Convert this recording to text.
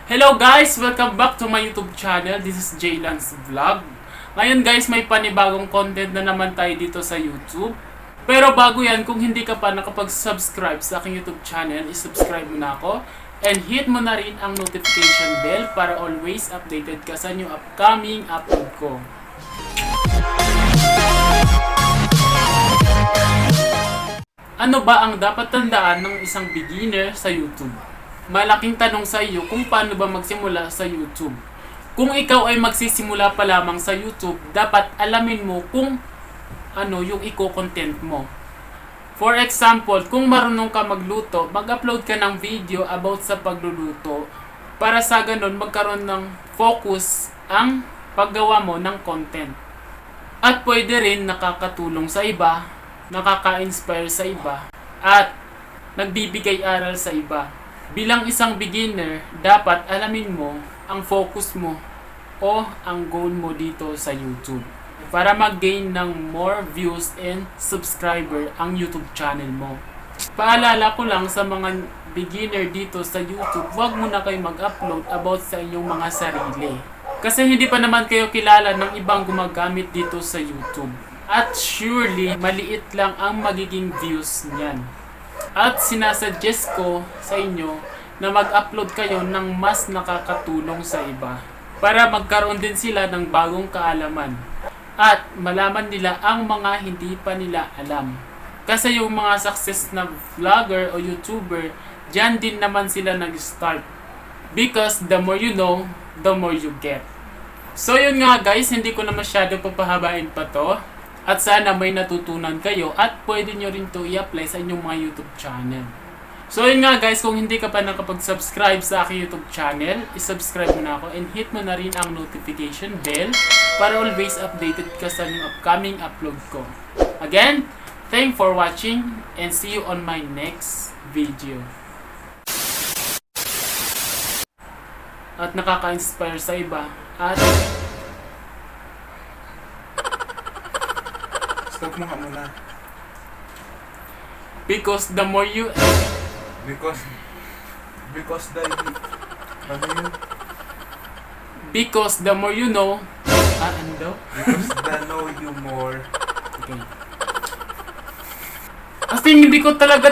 Hello guys! Welcome back to my YouTube channel. This is Bilang Vlog. Ngayon guys, may panibagong content na naman tayo dito sa YouTube. Pero bago yan, kung hindi ka pa nakapag-subscribe sa aking YouTube channel, isubscribe mo na ako. And hit mo na rin ang notification bell para always updated ka sa new upcoming upload ko. Ano ba ang dapat tandaan ng isang beginner sa YouTube? Malaking tanong sa iyo kung paano ba magsimula sa YouTube. Kung ikaw ay magsisimula pa lamang sa YouTube, dapat alamin mo kung ano yung i-content mo. For example, kung marunong ka magluto, mag-upload ka ng video about sa pagluluto para sa ganun magkaroon ng focus ang paggawa mo ng content. At pwede rin nakakatulong sa iba, nakaka-inspire sa iba, at nagbibigay aral sa iba. Bilang isang beginner, dapat alamin mo ang focus mo o ang goal mo dito sa YouTube para mag-gain ng more views and subscriber ang YouTube channel mo. Paalala ko lang sa mga beginner dito sa YouTube, huwag muna kayo mag-upload about sa inyong mga sarili. Kasi hindi pa naman kayo kilala ng ibang gumagamit dito sa YouTube. At surely, maliit lang ang magiging views niyan. At sinasuggest ko sa inyo na mag-upload kayo ng mas nakakatulong sa iba para magkaroon din sila ng bagong kaalaman at malaman nila ang mga hindi pa nila alam. Kasi yung mga success na vlogger o YouTuber, dyan din naman sila nag-start. Because the more you know, the more you get. So yun nga guys, hindi ko na masyado papahabain pa to. At sana may natutunan kayo at pwede nyo rin to i-apply sa inyong mga YouTube channel. So yun nga guys, kung hindi ka pa nakapag-subscribe sa aking YouTube channel, isubscribe mo na ako and hit mo na rin ang notification bell para always updated ka sa new upcoming upload ko. Again, thanks for watching and see you on my next video. At nakaka-inspire sa iba at Stop mo nga muna. because the more you Because the ano yun? because the more you know, ano daw? Because the know you more. Okay. Kasi hindi ko talaga